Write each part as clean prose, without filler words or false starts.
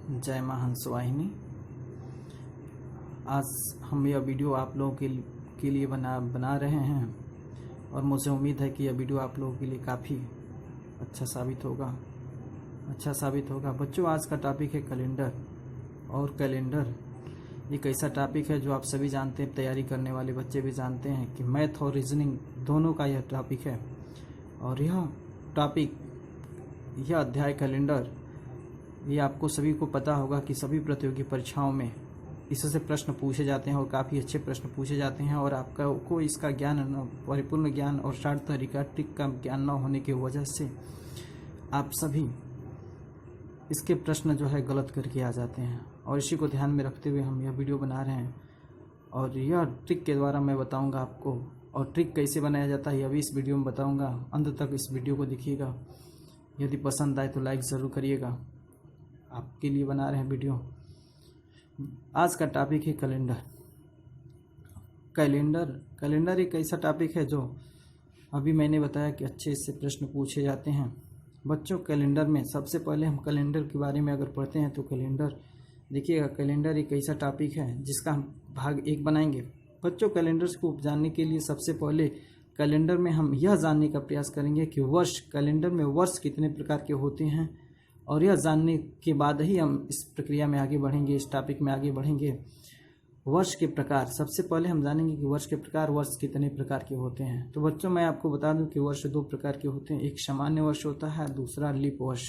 जय मां हंसवाहिनी। आज हम यह वीडियो आप लोगों के लिए बना रहे हैं और मुझे उम्मीद है कि यह वीडियो आप लोगों के लिए काफ़ी अच्छा साबित होगा। बच्चों, आज का टॉपिक है कैलेंडर। और कैलेंडर एक ऐसा टॉपिक है जो आप सभी जानते हैं, तैयारी करने वाले बच्चे भी जानते हैं कि मैथ और रीजनिंग दोनों का यह टॉपिक है। और यह टॉपिक, यह अध्याय कैलेंडर, ये आपको सभी को पता होगा कि सभी प्रतियोगी परीक्षाओं में इससे प्रश्न पूछे जाते हैं और काफ़ी अच्छे प्रश्न पूछे जाते हैं। और आपको इसका ज्ञान, परिपूर्ण ज्ञान और शॉर्ट तरीका ट्रिक का ज्ञान न होने की वजह से आप सभी इसके प्रश्न जो है गलत करके आ जाते हैं। और इसी को ध्यान में रखते हुए हम यह वीडियो बना रहे हैं। और यह ट्रिक के द्वारा मैं बताऊंगा आपको, और ट्रिक कैसे बनाया जाता है यह भी इस वीडियो में बताऊंगा। अंत तक इस वीडियो को देखिएगा। यदि पसंद आए तो लाइक ज़रूर करिएगा, आपके लिए बना रहे हैं वीडियो। आज का टॉपिक है कैलेंडर। कैलेंडर एक ऐसा टॉपिक है जो अभी मैंने बताया कि अच्छे से प्रश्न पूछे जाते हैं। बच्चों, कैलेंडर में सबसे पहले हम कैलेंडर के बारे में अगर पढ़ते हैं तो कैलेंडर, देखिएगा, कैलेंडर एक ऐसा टॉपिक है जिसका हम भाग 1 बनाएंगे। बच्चों, कैलेंडर को जानने के लिए सबसे पहले कैलेंडर में हम यह जानने का प्रयास करेंगे कि वर्ष, कैलेंडर में वर्ष कितने प्रकार के होते हैं। और यह जानने के बाद ही हम इस प्रक्रिया में आगे बढ़ेंगे, इस टॉपिक में आगे बढ़ेंगे। वर्ष के प्रकार, सबसे पहले हम जानेंगे कि वर्ष के प्रकार, वर्ष कितने प्रकार के होते हैं। तो बच्चों, मैं आपको बता दूं कि वर्ष 2 प्रकार के होते हैं। एक सामान्य वर्ष होता है, दूसरा लीप वर्ष,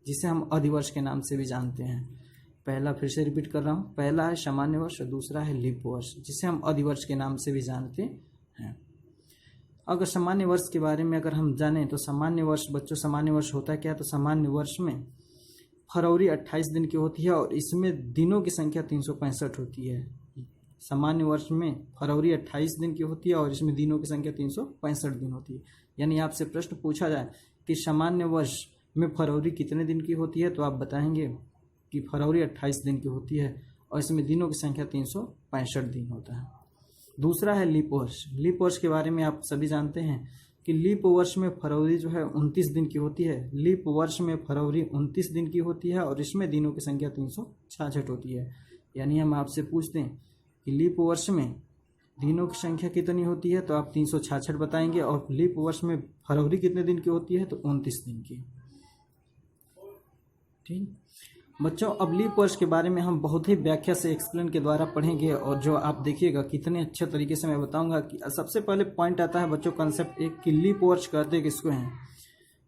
जिसे हम अधिवर्ष के नाम से भी जानते हैं। पहला फिर से रिपीट कर रहा हूँ, पहला है सामान्य वर्ष और दूसरा है लीप वर्ष, जिसे हम अधिवर्ष के नाम से भी जानते हैं। अगर सामान्य वर्ष के बारे में अगर हम जानें तो सामान्य वर्ष, बच्चों, सामान्य वर्ष होता है क्या? तो सामान्य वर्ष में फरवरी 28 दिन की होती है और इसमें दिनों की संख्या 365 होती है। सामान्य वर्ष में फरवरी 28 दिन की होती है और इसमें दिनों की संख्या 365 दिन होती है। यानी आपसे प्रश्न पूछा जाए कि सामान्य वर्ष में फरवरी कितने दिन की होती है, तो आप बताएंगे कि फरवरी 28 दिन की होती है और इसमें दिनों की संख्या 365 दिन होता है। दूसरा है लीप वर्ष। लीप वर्ष के बारे में आप सभी जानते हैं कि लीप वर्ष में फरवरी जो है 29 दिन की होती है। लीप वर्ष में फरवरी 29 दिन की होती है और इसमें दिनों की संख्या 366 होती है। यानी हम आपसे पूछते हैं कि लीप वर्ष में दिनों की संख्या कितनी होती है, तो आप 366 बताएंगे। और लीप वर्ष में फरवरी कितने दिन की होती है, तो 29 दिन की। ठीक बच्चों, अब लीप वर्ष के बारे में हम बहुत ही व्याख्या से, एक्सप्लेन के द्वारा पढ़ेंगे। और जो आप देखिएगा कितने अच्छे तरीके से मैं बताऊंगा कि सबसे पहले पॉइंट आता है बच्चों, कंसेप्ट एक, कि लीप वर्ष कहते किसको हैं,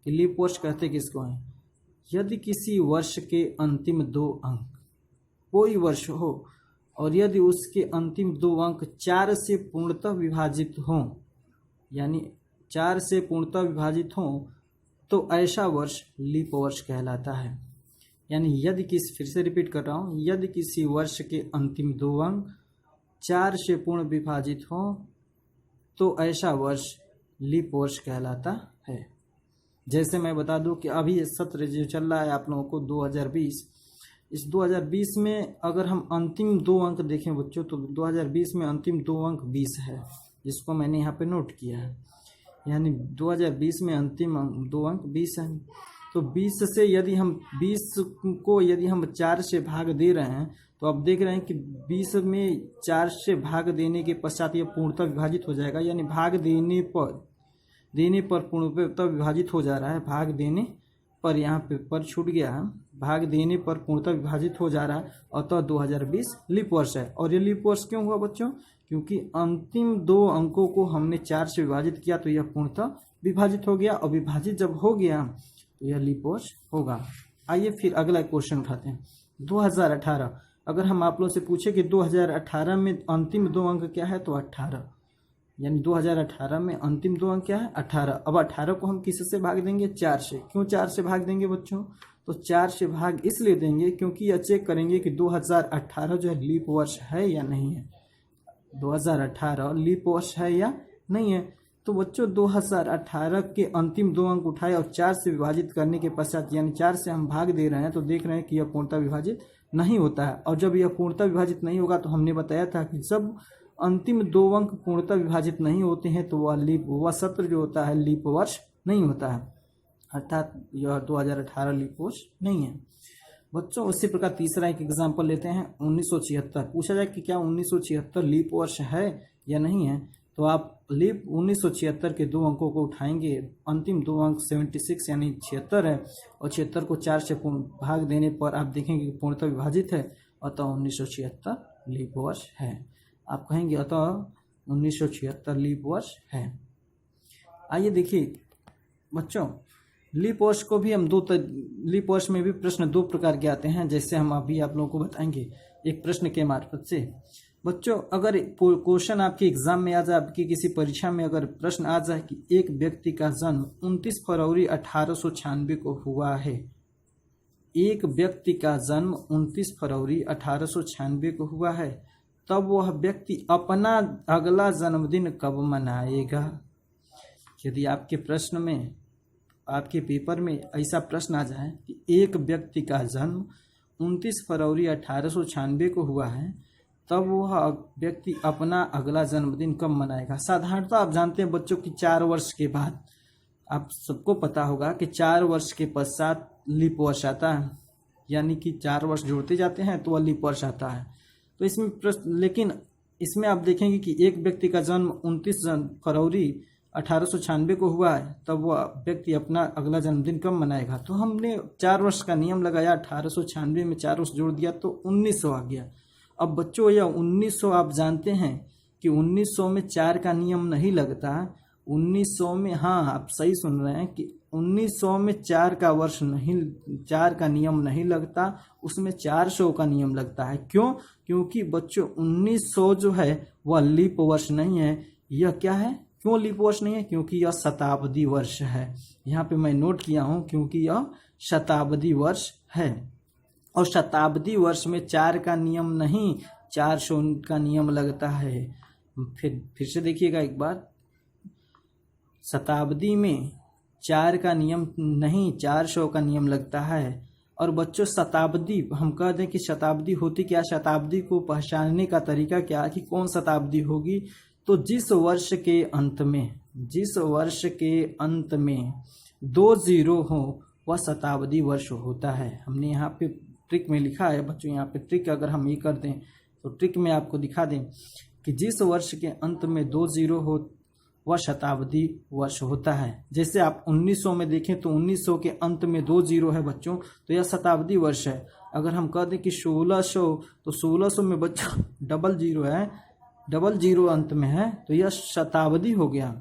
कि लीप वर्ष कहते किसको हैं। यदि किसी वर्ष के अंतिम 2 अंक कोई वर्ष हो और यदि उसके अंतिम 2 अंक 4 से पूर्णतः विभाजित हों, यानी 4 से पूर्णतः विभाजित हों, तो ऐसा वर्ष लीप वर्ष कहलाता है। यानी यदि फिर से रिपीट कर रहा हूँ, यदि किसी वर्ष के अंतिम 2 अंक 4 से पूर्ण विभाजित हो तो ऐसा वर्ष लीप वर्ष कहलाता है। जैसे मैं बता दूं कि अभी ये सत्र जो चल रहा है आप लोगों को 2020, इस 2020 में अगर हम अंतिम 2 अंक देखें बच्चों, तो 2020 में अंतिम 2 अंक 20 है, जिसको मैंने यहाँ पे नोट किया है। यानी 2020 में अंतिम 2 अंक 20 है। तो 20 से यदि हम 20 को यदि हम 4 से भाग दे रहे हैं, तो अब देख रहे हैं कि 20 में 4 से भाग देने के पश्चात यह पूर्णतः विभाजित हो जाएगा। यानी भाग देने पर पूर्णतः विभाजित हो जा रहा है। भाग देने पर, यहाँ पे पर छूट गया है, भाग देने पर पूर्णतः विभाजित हो जा रहा है। और तो 2020 लीप वर्ष है। और ये लीप वर्ष क्यों हुआ बच्चों? क्योंकि अंतिम 2 अंकों को हमने 4 से विभाजित किया तो यह पूर्णतः विभाजित हो गया। और विभाजित जब हो गया तो यह लीप वर्ष होगा। आइए फिर अगला क्वेश्चन उठाते हैं। 2018, अगर हम आप लोगों से पूछे कि 2018 में अंतिम 2 अंक क्या है, तो 18। यानी 2018 में अंतिम 2 अंक क्या है, 18। अब 18 को हम किससे भाग देंगे? 4 से। क्यों 4 से भाग देंगे बच्चों? तो 4 से भाग इसलिए देंगे क्योंकि यह चेक करेंगे कि 2018 जो है लीप वर्ष है या नहीं है। 2018 लीप वर्ष है या नहीं है। तो बच्चों, 2018 के अंतिम 2 अंक उठाए और 4 से विभाजित करने के पश्चात, यानी 4 से हम भाग दे रहे हैं, तो देख रहे हैं कि यह पूर्णतः विभाजित नहीं होता है। और जब यह पूर्णतः विभाजित नहीं होगा तो हमने बताया था कि जब अंतिम 2 अंक पूर्णतः विभाजित नहीं होते हैं तो वह सत्र जो होता है लीप वर्ष नहीं होता है। अर्थात यह 2018 लीप वर्ष नहीं है। बच्चों उसी प्रकार तीसरा एक एग्जाम्पल लेते हैं 1976। पूछा जाए कि क्या 1976 लीप वर्ष है या नहीं है, तो आप लीप 1976 के 2 अंकों को उठाएंगे, अंतिम 2 अंक 76 यानी 76 है, और 76 को 4 से भाग देने पर आप देखेंगे कि पूर्णतः विभाजित है, अतः 1976 लीप वर्ष है। आप कहेंगे अतः 1976 लीप वर्ष है। आइए देखिए बच्चों, लीप वर्ष को भी हम लीप वर्ष में भी प्रश्न 2 प्रकार के आते हैं, जैसे हम अभी आप लोगों को बताएंगे एक प्रश्न के मार्फत से। बच्चों अगर क्वेश्चन आपके एग्जाम में आ जाए, आपकी किसी परीक्षा में अगर प्रश्न आ जाए कि एक व्यक्ति का जन्म 29 फरवरी 1896 को हुआ है, एक व्यक्ति का जन्म 29 फरवरी 1896 को हुआ है, तब वह व्यक्ति अपना अगला जन्मदिन कब मनाएगा। यदि आपके प्रश्न में, आपके पेपर में ऐसा प्रश्न आ जाए कि एक व्यक्ति का जन्म 29 फरवरी 1896 को हुआ है, तब वह व्यक्ति अपना अगला जन्मदिन कब मनाएगा। साधारणतः आप जानते हैं बच्चों कि 4 वर्ष के बाद, आप सबको पता होगा कि 4 वर्ष के पश्चात लीप वर्ष आता है, यानी कि 4 वर्ष जोड़ते जाते हैं तो वह लीप वर्ष आता है। तो इसमें प्रश्न, लेकिन इसमें आप देखेंगे कि एक व्यक्ति का जन्म 29 फरवरी 1896 को हुआ है, तब वह व्यक्ति अपना अगला जन्मदिन कब मनाएगा। तो हमने 4 वर्ष का नियम लगाया, 1896 में 4 वर्ष जोड़ दिया तो 1900 आ गया। अब बच्चों यह 1900 आप जानते हैं कि 1900 में 4 का नियम नहीं लगता। 1900 में, हाँ आप सही सुन रहे हैं कि 1900 में 4 का वर्ष नहीं, 4 का नियम नहीं लगता, उसमें 400 का नियम लगता है। क्यों? क्योंकि बच्चों 1900 जो है वह लीप वर्ष नहीं है। यह क्या है? क्यों लीप वर्ष नहीं है? क्योंकि यह शताब्दी वर्ष है। यहाँ पे मैं नोट किया हूँ क्योंकि यह शताब्दी वर्ष है, और शताब्दी वर्ष में 4 का नियम नहीं 400 का नियम लगता है। फिर से देखिएगा एक बार, शताब्दी में 4 का नियम नहीं 400 का नियम लगता है। और बच्चों शताब्दी, हम कह दें कि शताब्दी होती क्या, शताब्दी को पहचानने का तरीका क्या कि कौन शताब्दी होगी, तो जिस वर्ष के अंत में, जिस वर्ष के अंत में 2 जीरो हो वह शताब्दी वर्ष होता है। हमने यहाँ पे ट्रिक में लिखा है बच्चों, यहाँ पे ट्रिक अगर हम ये कर दें तो ट्रिक में आपको दिखा दें कि जिस वर्ष के अंत में 2 जीरो हो वह शताब्दी वर्ष होता है। जैसे आप 1900 में देखें तो 1900 के अंत में 2 जीरो है बच्चों, तो यह शताब्दी वर्ष है। अगर हम कह दें कि 1600, तो 1600 में बच्चों डबल जीरो है, डबल जीरो अंत में है, तो यह शताब्दी हो गया।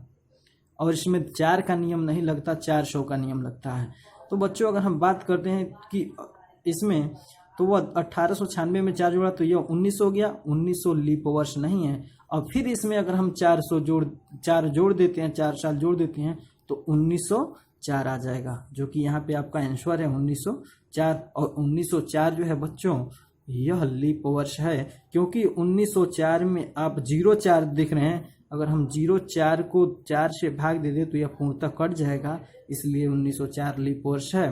और इसमें 4 का नियम नहीं लगता, 400 का नियम लगता है। तो बच्चों अगर हम बात करते हैं कि इसमें, तो वह 1896 में 4 जोड़ा तो यह 1900 हो गया। 1900 लीप वर्ष नहीं है। और फिर इसमें अगर हम 4 जोड़ देते हैं, 4 साल जोड़ देते हैं तो 1904 आ जाएगा, जो कि यहाँ पे आपका आंसर है 1904। और 1904 जो है बच्चों यह लीप वर्ष है, क्योंकि 1904 में आप 04 देख रहे हैं, अगर हम 04 को 4 से भाग दे दें तो यह पूर्णतः कट जाएगा, इसलिए 1904 लीप वर्ष है।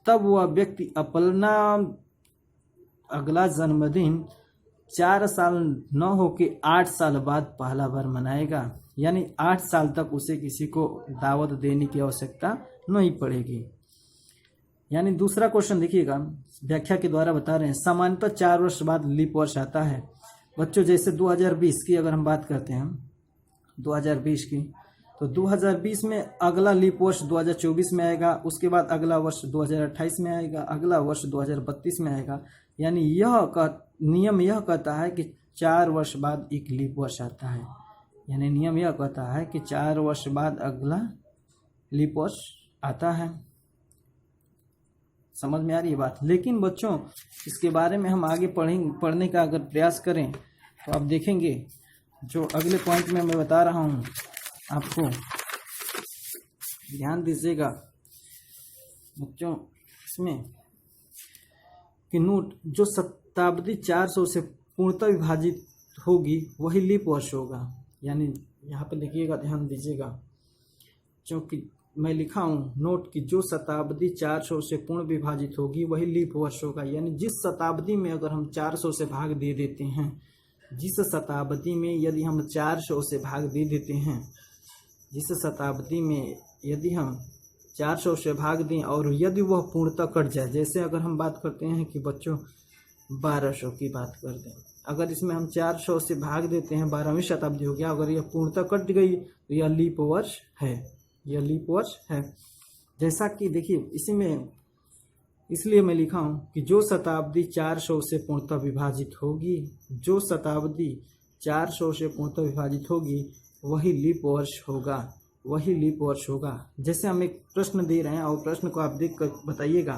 तब वह व्यक्ति अपना अगला जन्मदिन 4 साल न होके 8 साल बाद पहला बार मनाएगा, यानी 8 साल तक उसे किसी को दावत देने की आवश्यकता नहीं पड़ेगी। यानी दूसरा क्वेश्चन देखिएगा, व्याख्या के द्वारा बता रहे हैं सामान्यतः 4 वर्ष बाद लीप वर्ष आता है। बच्चों जैसे 2020 की अगर हम बात करते हैं, 2020 की, तो 2020 में अगला लीप वर्ष 2024 में आएगा, उसके बाद अगला वर्ष 2028 में आएगा, अगला वर्ष 2032 में आएगा। यानी नियम यह कहता है कि 4 वर्ष बाद एक लीप वर्ष आता है। यानी नियम यह कहता है कि 4 वर्ष बाद अगला लीप वर्ष आता है। समझ में आ रही है बात? लेकिन बच्चों इसके बारे में हम आगे पढ़ने का अगर प्रयास करें तो आप देखेंगे जो अगले पॉइंट में मैं बता रहा हूँ आपको, ध्यान दीजिएगा बच्चों इसमें कि नोट, जो शताब्दी 400 से पूर्णतः विभाजित होगी वही लीप वर्ष होगा। यानी यहाँ पे देखिएगा, ध्यान दीजिएगा, क्योंकि मैं लिखा हूँ नोट कि जो शताब्दी 400 से पूर्ण विभाजित होगी वही लीप वर्ष होगा। यानी जिस शताब्दी में अगर हम 400 से भाग दे देते हैं, जिस शताब्दी में यदि हम 400 से भाग दे देते हैं, जिस शताब्दी में यदि हम 400 से भाग दें और यदि वह पूर्णतः कट जाए, जैसे अगर हम बात करते हैं कि बच्चों 1200 की बात कर दें, अगर इसमें हम 400 से भाग देते हैं, 12वीं शताब्दी हो गया, अगर यह पूर्णतः कट गई तो यह लीप वर्ष है, यह लीप वर्ष है। जैसा कि देखिए इसी में, इसलिए मैं लिखा हूं कि जो शताब्दी 400 से पूर्णतः विभाजित होगी, जो शताब्दी 400 से पूर्णतः विभाजित होगी वही लीप वर्ष होगा, वही लीप वर्ष होगा। जैसे हम एक प्रश्न दे रहे हैं और प्रश्न को आप देख कर बताइएगा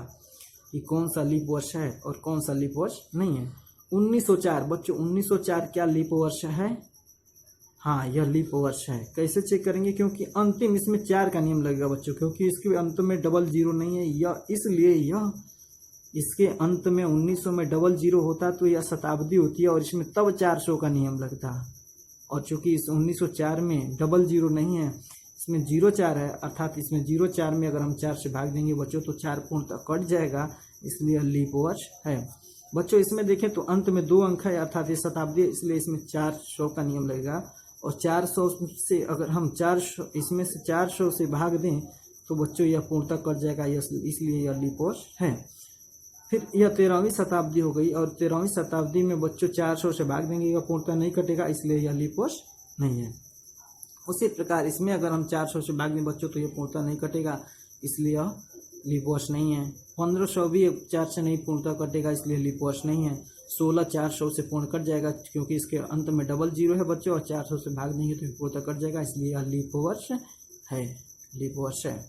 कि कौन सा लीप वर्ष है और कौन सा लीप वर्ष नहीं है। 1904 बच्चों, 1904 क्या लीप वर्ष है? हाँ, यह लीप वर्ष है। कैसे चेक करेंगे? क्योंकि अंतिम इसमें 4 का नियम लगेगा बच्चों, क्योंकि इसके अंत में 00 नहीं है, यह इसलिए यह इसके अंत में 1900 में 00 होता तो यह शताब्दी होती है और इसमें तब 400 का नियम लगता। और चूंकि इस 1904 में 00 नहीं है, इसमें 04 है, अर्थात इसमें 04 में अगर हम 4 से भाग देंगे बच्चों तो 4 पूर्णतः कट जाएगा, इसलिए लीप वर्ष है। बच्चों इसमें देखें तो अंत में 2 अंक है, अर्थात ये शताब्दी, इसलिए इसमें 400 का नियम लगेगा। और 400 से अगर हम 400 इसमें से 400 से भाग दें तो बच्चों यह पूर्णतः कट जाएगा, इसलिए यह लीप वर्ष है। फिर यह 13वीं शताब्दी हो गई और 13वीं शताब्दी में बच्चों 400 से भाग देंगे, यह पूर्णतः नहीं कटेगा, इसलिए यह लीप वर्ष नहीं है। उसी प्रकार इसमें अगर हम 400 से भाग दें बच्चों तो यह पूर्णतः नहीं कटेगा, इसलिए यह लीप वर्ष नहीं है। 1500 भी 4 से नहीं पूर्णतः कटेगा, इसलिए लीप वर्ष नहीं है। 16 400 से पूर्ण कट जाएगा, क्योंकि इसके अंत में 00 है बच्चों, और 400 से भाग देंगे तो पूर्णतः कट जाएगा, इसलिए यह लीप वर्ष है, लीप वर्ष है।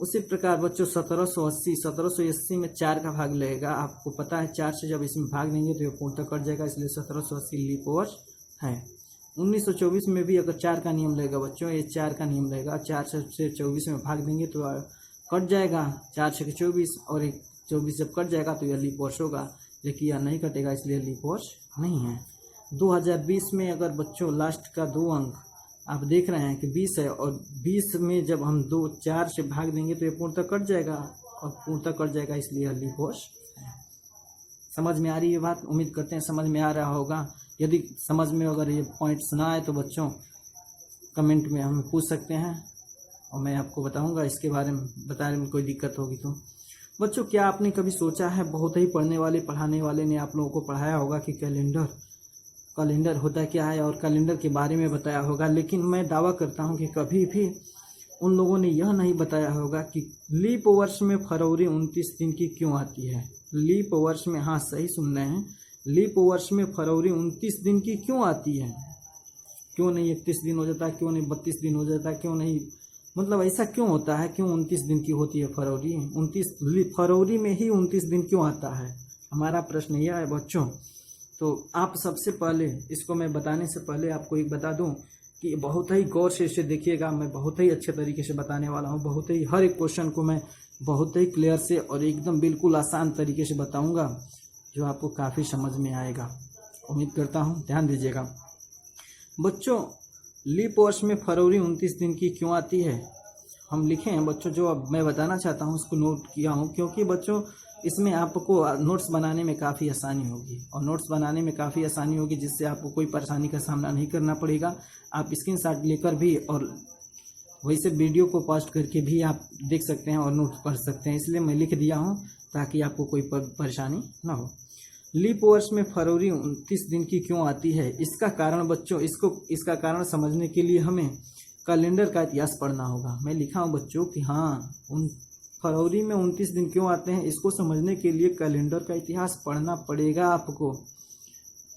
उसी प्रकार बच्चों 1780 में 4 का भाग लगेगा, आपको पता है 4 से जब इसमें भाग देंगे तो यह पूर्णतः कट जाएगा, इसलिए 1780 लीप वर्ष है। 1924 में भी अगर 4 का नियम लगेगा बच्चों, ये 4 का नियम लगेगा, 4 से 24 में भाग देंगे तो कट जाएगा, 4 से 24 और 24 जब कट जाएगा तो यह लीप वर्ष होगा, लेकिन यह नहीं कटेगा, इसलिए लीप वर्ष नहीं है। 2020 में अगर बच्चों लास्ट का 2 अंक आप देख रहे हैं कि 20 है, और 20 में जब हम 4 से भाग देंगे तो ये पूर्णतः कट जाएगा, और पूर्णतः कट जाएगा, इसलिए यह लीप वर्ष है। समझ में आ रही है बात? उम्मीद करते हैं समझ में आ रहा होगा। यदि समझ में अगर ये पॉइंट सुना है तो बच्चों कमेंट में हमें पूछ सकते हैं और मैं आपको बताऊंगा इसके बारे में, बताने में कोई दिक्कत होगी तो। बच्चों क्या आपने कभी सोचा है, बहुत ही पढ़ने वाले पढ़ाने वाले ने आप लोगों को पढ़ाया होगा कि कैलेंडर होता क्या है और कैलेंडर के बारे में बताया होगा, लेकिन मैं दावा करता हूं कि कभी भी उन लोगों ने यह नहीं बताया होगा कि लीप वर्ष में फरवरी 29 दिन की क्यों आती है। लीप वर्ष में, हाँ सही सुन रहे हैं, लीप वर्ष में फरवरी 29 दिन की क्यों आती है। क्यों नहीं 31 दिन हो जाता है, क्यों नहीं 32 दिन हो जाता है, क्यों नहीं, मतलब ऐसा क्यों होता है, क्यों 29 दिन की होती है फरवरी? 29 फरवरी में ही 29 दिन क्यों आता है, हमारा प्रश्न यह है बच्चों। तो आप सबसे पहले, इसको मैं बताने से पहले आपको एक बता दूं कि बहुत ही गौर से इसे देखिएगा, मैं बहुत ही अच्छे तरीके से बताने वाला हूं, बहुत ही हर एक क्वेश्चन को मैं बहुत ही क्लियर से और एकदम बिल्कुल आसान तरीके से बताऊंगा, जो आपको काफ़ी समझ में आएगा, उम्मीद करता हूं। ध्यान दीजिएगा बच्चों, लीप वर्ष में फरवरी 29 दिन की क्यों आती है, हम लिखे हैं बच्चों, जो अब मैं बताना चाहता हूं उसको नोट किया हूं, क्योंकि बच्चों इसमें आपको नोट्स बनाने में काफ़ी आसानी होगी, और नोट्स बनाने में काफ़ी आसानी होगी जिससे आपको कोई परेशानी का सामना नहीं करना पड़ेगा। आप स्क्रीनशॉट लेकर भी और वैसे वीडियो को पोस्ट करके भी आप देख सकते हैं और नोट्स पढ़ सकते हैं, इसलिए मैं लिख दिया हूं ताकि आपको कोई परेशानी ना हो। लीप वर्ष में फरवरी 29 दिन की क्यों आती है, इसका कारण बच्चों, इसका कारण समझने के लिए हमें कैलेंडर का इतिहास पढ़ना होगा। मैं लिखा हूँ बच्चों कि हाँ, फरवरी में 29 दिन क्यों आते हैं, इसको समझने के लिए कैलेंडर का इतिहास पढ़ना पड़ेगा आपको।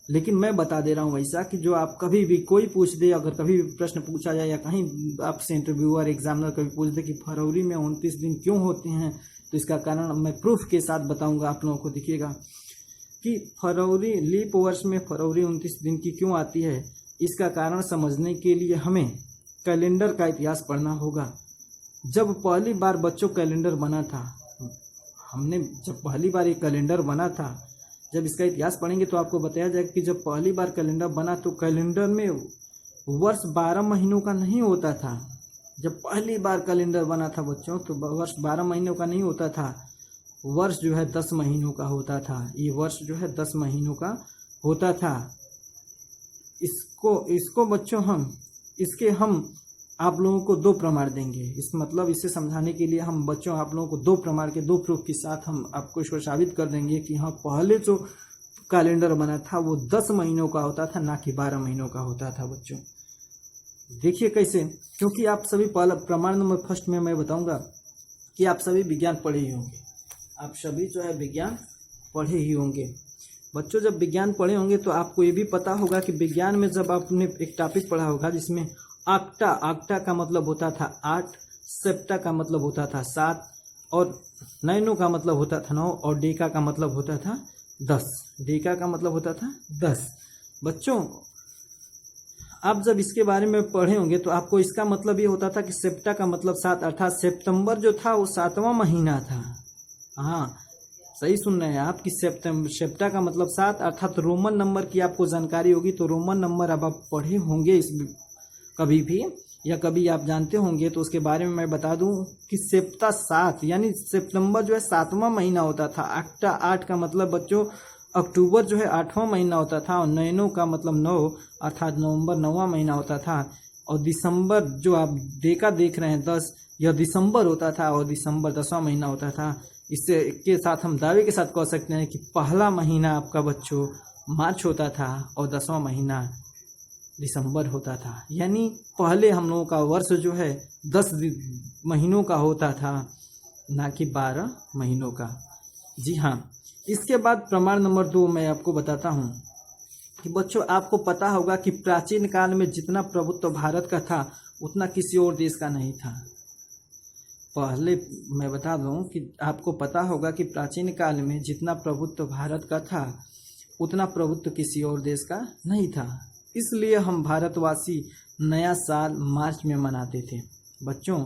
लेकिन मैं बता दे रहा हूँ वैसा कि जो आप कभी भी कोई पूछ दे, अगर कभी भी प्रश्न पूछा जाए या कहीं आपसे इंटरव्यूअर एग्जामिनर कभी पूछ दे कि फरवरी में 29 दिन क्यों होते हैं, तो इसका कारण मैं प्रूफ के साथ बताऊंगा आप लोगों को। दिखिएगा कि फरवरी, लीप वर्ष में फरवरी 29 दिन की क्यों आती है, इसका कारण समझने के लिए हमें कैलेंडर का इतिहास पढ़ना होगा। जब पहली बार बच्चों कैलेंडर बना था, जब पहली बार एक कैलेंडर बना था, जब इसका इतिहास पढ़ेंगे तो आपको बताया जाएगा कि जब पहली बार कैलेंडर बना तो कैलेंडर में वर्ष 12 महीनों का नहीं होता था। जब पहली बार कैलेंडर बना था बच्चों तो वर्ष 12 महीनों का नहीं होता था, वर्ष जो है 10 महीनों का होता था। ये वर्ष जो है 10 महीनों का होता था। इसको बच्चों हम आप लोगों को 2 प्रमाण देंगे। इस मतलब इसे समझाने के लिए हम बच्चों आप लोगों को 2 प्रमाण के 2 प्रूफ के साथ हम आपको इसको साबित कर देंगे कि हाँ, पहले जो कैलेंडर बना था वो 10 महीनों का होता था, ना कि 12 महीनों का होता था बच्चों। देखिए कैसे, क्योंकि आप सभी पहला प्रमाण नंबर फर्स्ट में मैं बताऊंगा कि आप सभी विज्ञान पढ़े ही होंगे। आप सभी जो है विज्ञान पढ़े ही होंगे बच्चों। जब विज्ञान पढ़े होंगे तो आपको ये भी पता होगा कि विज्ञान में जब आपने एक टॉपिक पढ़ा होगा जिसमें आक्टा का मतलब होता था 8, सेप्टा का मतलब होता था 7, और नैनो का मतलब होता था 9, और डेका का मतलब होता था 10। डेका का मतलब होता था 10। बच्चों आप जब इसके बारे में पढ़े होंगे तो आपको इसका मतलब ये होता था कि सेप्टा का मतलब 7, अर्थात सितंबर जो था वो 7वां महीना था। हाँ, सही सुन रहे हैं आप कि सेप्टा का मतलब 7, अर्थात रोमन नंबर की आपको जानकारी होगी। तो रोमन नंबर अब आप पढ़े होंगे इस कभी भी, या कभी आप जानते होंगे, तो उसके बारे में मैं बता दूं कि सेप्टा 7 यानी सितंबर जो है 7वां महीना होता था। आक्टा 8 का मतलब बच्चों अक्टूबर जो है 8वां महीना होता था, और नैनो का मतलब 9, अर्थात नवंबर 9वां महीना होता था। और दिसंबर जो आप डेका देख रहे हैं 10, यह दिसंबर होता था, और दिसंबर 10वां महीना होता था। इससे के साथ हम दावे के साथ कह सकते हैं कि पहला महीना आपका बच्चों मार्च होता था, और 10वां महीना दिसंबर होता था। यानी पहले हम लोगों का वर्ष जो है 10 महीनों का होता था, ना कि 12 महीनों का। जी हाँ, इसके बाद प्रमाण नंबर 2 मैं आपको बताता हूँ कि बच्चों आपको पता होगा कि प्राचीन काल में जितना प्रभुत्व भारत का था उतना किसी और देश का नहीं था। पहले मैं बता दूं कि आपको पता होगा कि प्राचीन काल में जितना प्रभुत्व भारत का था उतना प्रभुत्व किसी और देश का नहीं था। इसलिए हम भारतवासी नया साल मार्च में मनाते थे। बच्चों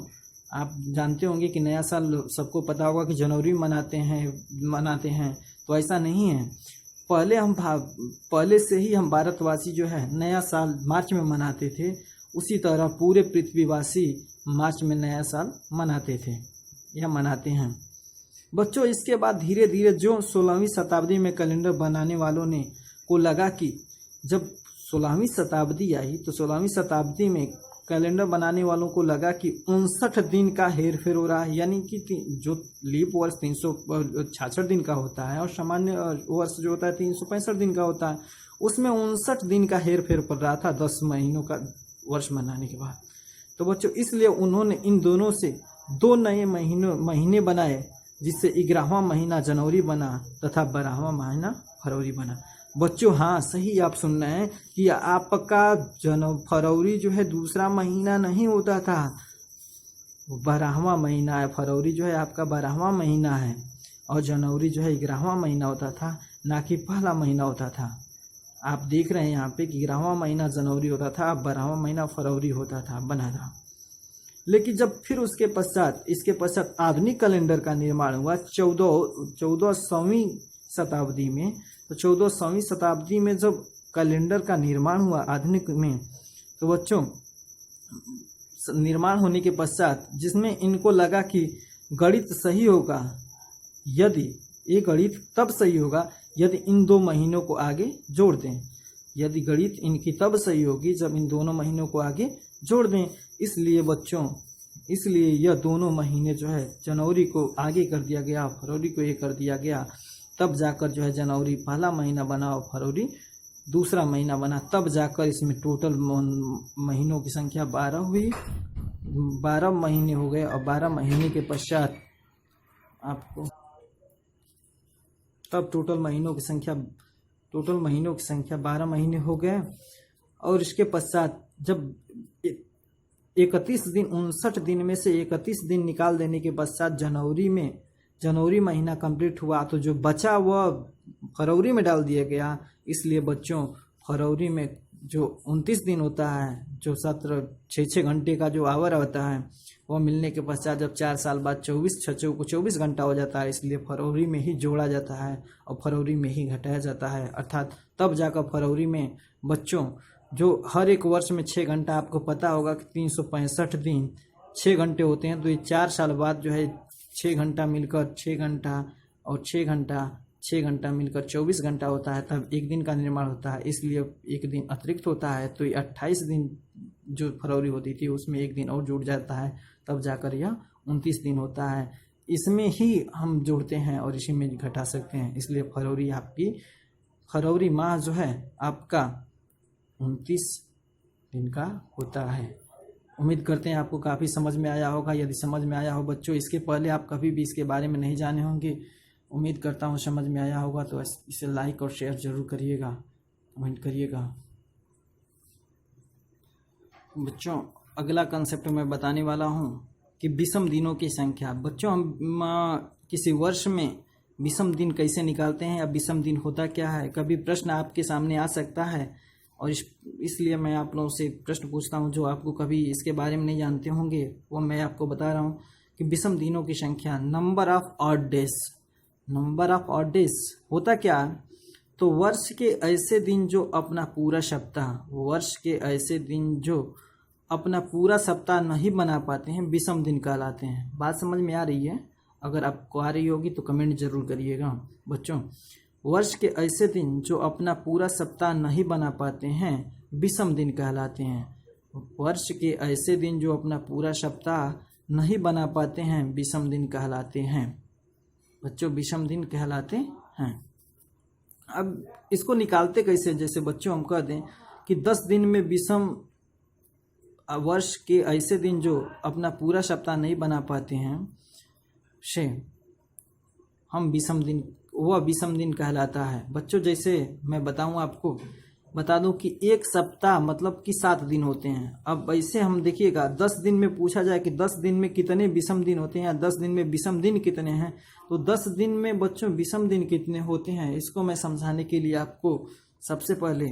आप जानते होंगे कि नया साल सबको पता होगा कि जनवरी में मनाते हैं, तो ऐसा नहीं है। पहले से ही हम भारतवासी जो है नया साल मार्च में मनाते थे। उसी तरह पूरे पृथ्वीवासी मार्च में नया साल मनाते थे या मनाते हैं बच्चों। इसके बाद धीरे धीरे जो 16वीं शताब्दी में कैलेंडर बनाने वालों ने को लगा कि जब 16वीं शताब्दी आई तो 16वीं शताब्दी में कैलेंडर बनाने वालों को लगा कि 59 दिन का हेरफेर हो रहा है। यानी कि जो लीप वर्ष 366 दिन का होता है और सामान्य वर्ष जो होता है 365 दिन का होता है, उसमें 59 दिन का हेरफेर पड़ रहा था 10 महीनों का वर्ष मनाने के बाद। तो बच्चों इसलिए उन्होंने इन दोनों से 2 नए महीने बनाए, जिससे 11वां महीना जनवरी बना तथा 12वां महीना फरवरी बना। बच्चों हाँ, सही आप सुन रहे हैं कि आपका फरवरी जो है दूसरा महीना नहीं होता था, 12वां महीना है। फरवरी जो है आपका 12वां महीना है, और जनवरी जो है 11वां महीना होता था, ना कि पहला महीना होता था। आप देख रहे हैं यहाँ पे कि 11वां महीना जनवरी होता था, 12वां महीना फरवरी होता था, बना था। लेकिन जब फिर इसके पश्चात आधुनिक कैलेंडर का निर्माण हुआ 14वीं शताब्दी में। तो 14वीं शताब्दी में जब कैलेंडर का निर्माण हुआ आधुनिक में, तो बच्चों निर्माण होने के पश्चात जिसमें इनको लगा कि गणित सही होगा, यदि ये गणित तब सही होगा यदि इन 2 महीनों को आगे जोड़ दें। यदि गणित इनकी तब सही होगी जब इन दोनों महीनों को आगे जोड़ दें। इसलिए बच्चों यह दोनों महीने जो है जनवरी को आगे कर दिया गया, फरवरी को ये कर दिया गया। तब जाकर जो है जनवरी पहला महीना बना और फरवरी दूसरा महीना बना। तब जाकर इसमें टोटल महीनों की संख्या 12 हुई, 12 महीने हो गए। और 12 महीने के पश्चात आपको तब टोटल महीनों की संख्या 12 महीने हो गए। और इसके पश्चात जब 59 दिन में से 31 दिन निकाल देने के पश्चात जनवरी महीना कंप्लीट हुआ, तो जो बचा वह फरवरी में डाल दिया गया। इसलिए बच्चों फरवरी में जो 29 दिन होता है, जो 6 घंटे का जो आवर होता है, वह मिलने के पश्चात जब 4 साल बाद 24 घंटा हो जाता है, इसलिए फरवरी में ही जोड़ा जाता है और फरवरी में ही घटाया जाता है। अर्थात तब जाकर फरवरी में बच्चों जो हर एक वर्ष में 6 घंटा, आपको पता होगा कि 365 दिन 6 घंटे होते हैं। तो ये 4 साल बाद जो है 6 घंटा मिलकर 6 घंटा और 6 घंटा 6 घंटा मिलकर 24 घंटा होता है, तब एक दिन का निर्माण होता है, इसलिए एक दिन अतिरिक्त होता है। तो ये 28 दिन जो फरवरी होती थी उसमें एक दिन और जुड़ जाता है, तब जाकर यह 29 दिन होता है। इसमें ही हम जोड़ते हैं और इसी में घटा सकते हैं, इसलिए फरवरी माह जो है आपका 29 दिन का होता है। उम्मीद करते हैं आपको काफ़ी समझ में आया होगा। यदि समझ में आया हो बच्चों, इसके पहले आप कभी भी इसके बारे में नहीं जाने होंगे, उम्मीद करता हूँ समझ में आया होगा। तो इसे लाइक और शेयर जरूर करिएगा, कमेंट करिएगा। बच्चों अगला कंसेप्ट मैं बताने वाला हूँ कि विषम दिनों की संख्या। बच्चों हम किसी वर्ष में विषम दिन कैसे निकालते हैं या विषम दिन होता क्या है, कभी प्रश्न आपके सामने आ सकता है। और इसलिए मैं आप लोगों से प्रश्न पूछता हूँ जो आपको कभी इसके बारे में नहीं जानते होंगे, वो मैं आपको बता रहा हूँ कि विषम दिनों की संख्या, number of odd days. Number of odd days होता क्या, तो वर्ष के ऐसे दिन जो अपना पूरा सप्ताह, वर्ष के ऐसे दिन जो अपना पूरा सप्ताह नहीं बना पाते हैं, विषम दिन कहलाते हैं। बात समझ में आ रही है? अगर आपको आ रही होगी तो कमेंट जरूर करिएगा। बच्चों वर्ष के ऐसे दिन जो अपना पूरा सप्ताह नहीं बना पाते हैं, विषम दिन कहलाते हैं। वर्ष के ऐसे दिन जो अपना पूरा सप्ताह नहीं बना पाते हैं, विषम दिन कहलाते हैं। बच्चों विषम दिन कहलाते हैं। अब इसको निकालते कैसे, जैसे बच्चों हम कह दें कि 10 दिन में विषम, वर्ष के ऐसे दिन जो अपना पूरा सप्ताह नहीं बना पाते हैं से हम विषम दिन, वह विषम दिन कहलाता है। बच्चों जैसे मैं बताऊं, आपको बता दूं कि एक सप्ताह मतलब कि 7 दिन होते हैं। अब ऐसे हम देखिएगा 10 दिन में पूछा जाए कि 10 दिन में कितने विषम दिन होते हैं या 10 दिन में विषम दिन कितने हैं, तो 10 दिन में बच्चों विषम दिन कितने होते हैं, इसको मैं समझाने के लिए आपको सबसे पहले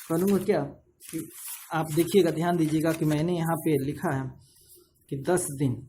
करूँगा क्या कि आप देखिएगा, ध्यान दीजिएगा कि मैंने यहाँ पे लिखा है कि 10 दिन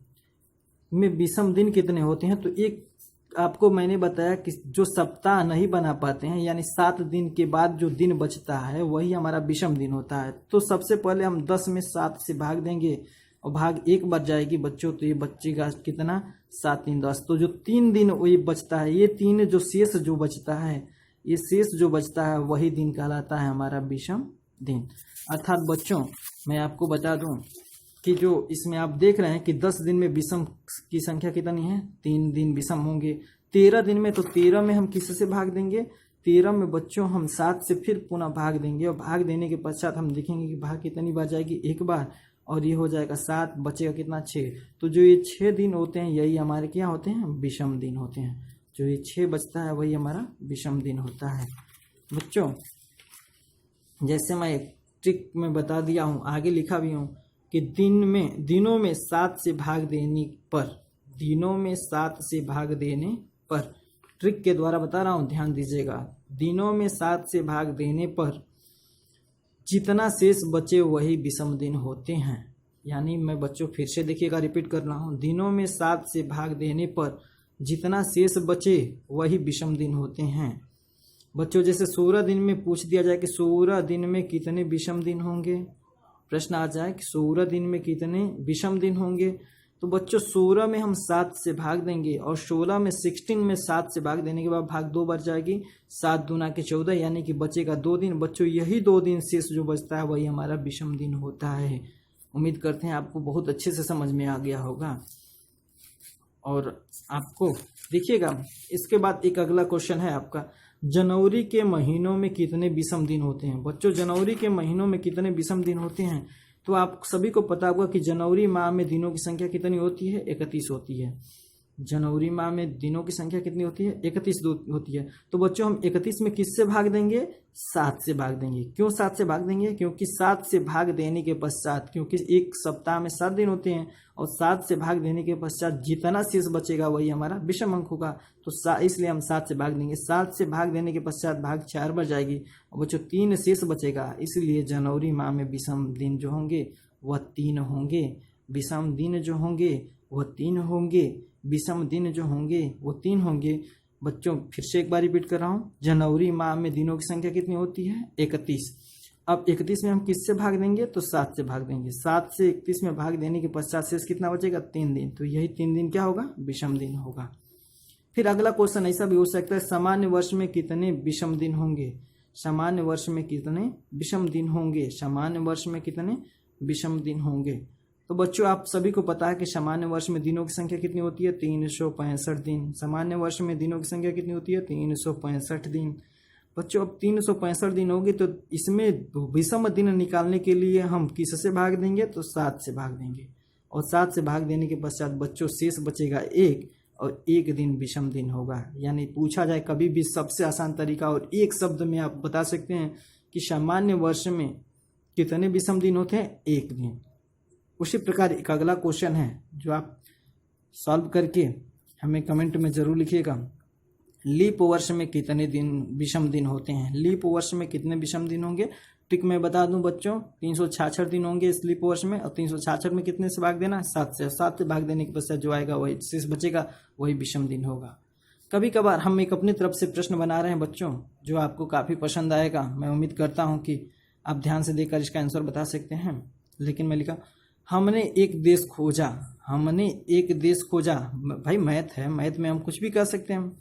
में विषम दिन कितने होते हैं। तो एक आपको मैंने बताया कि जो सप्ताह नहीं बना पाते हैं, यानी 7 दिन के बाद जो दिन बचता है वही हमारा विषम दिन होता है। तो सबसे पहले हम 10 में 7 से भाग देंगे और भाग 1 बच जाएगी बच्चों, तो ये बचेगा कितना, 7 3 10। तो जो 3 दिन वही बचता है, ये 3 जो शेष जो बचता है, ये शेष जो बचता है वही दिन कहलाता है हमारा विषम दिन। अर्थात बच्चों मैं आपको बता दूं कि जो इसमें आप देख रहे हैं कि 10 दिन में विषम की संख्या कितनी है, 3 दिन विषम होंगे। 13 दिन में, तो 13 में हम किससे भाग देंगे, 13 में बच्चों हम 7 से फिर पुनः भाग देंगे और भाग देने के पश्चात हम देखेंगे कि भाग कितनी बार जाएगी, 1 बार, और ये हो जाएगा 7, बचेगा कितना, 6। तो जो ये 6 दिन होते हैं यही हमारे क्या होते हैं, विषम दिन होते हैं। जो ये 6 बचता है वही हमारा विषम दिन होता है। बच्चों जैसे मैं एक ट्रिक में बता दिया हूँ, आगे लिखा भी हूँ कि दिनों में 7 से भाग देने पर, दिनों में 7 से भाग देने पर, ट्रिक के द्वारा बता रहा हूँ, ध्यान दीजिएगा। दिनों में 7 से भाग देने पर जितना शेष बचे वही विषम दिन होते हैं। यानी मैं बच्चों फिर से देखिएगा, रिपीट कर रहा हूँ, दिनों में 7 से भाग देने पर जितना शेष बचे वही विषम दिन होते हैं। बच्चों जैसे 16 दिन में पूछ दिया जाए कि 16 दिन में कितने विषम दिन होंगे, प्रश्न आ जाए कि 16 दिन में कितने विषम दिन होंगे, तो बच्चों 16 में हम 7 से भाग देंगे और 16 में 16 में 7 से भाग देने के बाद भाग 2 बार जाएगी, 7 दूना के 14, यानी कि बचेगा 2 दिन। बच्चों यही 2 दिन शेष जो बचता है वही हमारा विषम दिन होता है। उम्मीद करते हैं आपको बहुत अच्छे से समझ में आ गया होगा। और आपको देखिएगा इसके बाद एक अगला क्वेश्चन है आपका, जनवरी के महीनों में कितने विषम दिन होते हैं। बच्चों जनवरी के महीनों में कितने विषम दिन होते हैं, तो आप सभी को पता होगा कि जनवरी माह में दिनों की संख्या कितनी होती है, 31 होती है। जनवरी माह में दिनों की संख्या कितनी होती है, 31 होती है। तो बच्चों हम 31 में किससे भाग देंगे, 7 से भाग देंगे। क्यों 7 से भाग देंगे, क्योंकि 7 से भाग देने के पश्चात, क्योंकि एक सप्ताह में 7 दिन होते हैं और 7 से भाग देने के पश्चात जितना शेष बचेगा वही हमारा विषम अंक होगा। तो इसलिए हम 7 से भाग देंगे। 7 से भाग देने के पश्चात भाग 4 बार जाएगी और बच्चों 3 शेष बचेगा। इसलिए जनवरी माह में विषम दिन जो होंगे वह 3 होंगे। विषम दिन जो होंगे वह 3 होंगे। विषम दिन जो होंगे वो 3 होंगे। बच्चों फिर से एक बार रिपीट कर रहा हूँ, जनवरी माह में दिनों की संख्या कितनी होती है, 31। अब 31 में हम किससे भाग देंगे, तो 7 से भाग देंगे। 7 से 31 में भाग देने के पश्चात शेष कितना बचेगा, 3 दिन। तो यही 3 दिन क्या होगा, विषम दिन होगा। फिर अगला क्वेश्चन ऐसा भी हो सकता है, सामान्य वर्ष में कितने विषम दिन होंगे? सामान्य वर्ष में कितने विषम दिन होंगे? सामान्य वर्ष में कितने विषम दिन होंगे? तो बच्चों आप सभी को पता है कि सामान्य वर्ष में दिनों की संख्या कितनी होती है? 365 दिन। सामान्य वर्ष में दिनों की संख्या कितनी होती है? 365 दिन। बच्चों अब 365 दिन होगी तो इसमें विषम दिन निकालने के लिए हम किससे भाग देंगे? तो 7 से भाग देंगे, और 7 से भाग देने के पश्चात बच्चों शेष बचेगा 1, और 1 दिन विषम दिन होगा। यानी पूछा जाए कभी भी सबसे आसान तरीका और एक शब्द में आप बता सकते हैं कि सामान्य वर्ष में कितने विषम दिन होते हैं? 1 दिन। उसी प्रकार एक अगला क्वेश्चन है जो आप सॉल्व करके हमें कमेंट में जरूर लिखिएगा। लीप वर्ष में कितने दिन विषम दिन होते हैं? लीप वर्ष में कितने विषम दिन होंगे? ट्रिक मैं बता दूं बच्चों, 366 दिन होंगे इस लीप वर्ष में, और 366 में कितने से भाग देना? 7 से। 7 से भाग देने के पश्चात जो आएगा वही शेष बचेगा, वही विषम दिन होगा। कभी कभार हम एक अपनी तरफ से प्रश्न बना रहे हैं बच्चों, जो आपको काफ़ी पसंद आएगा। मैं उम्मीद करता हूँ कि आप ध्यान से देखकर इसका आंसर बता सकते हैं। लेकिन मैं लिखा, हमने एक देश खोजा। हमने एक देश खोजा, भाई मैथ है, मैथ में हम कुछ भी कर सकते हैं।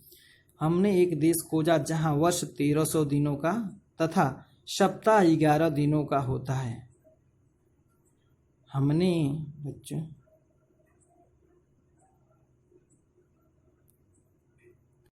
हमने एक देश खोजा जहां वर्ष 1300 दिनों का तथा सप्ताह 11 दिनों का होता है। हमने बच्चों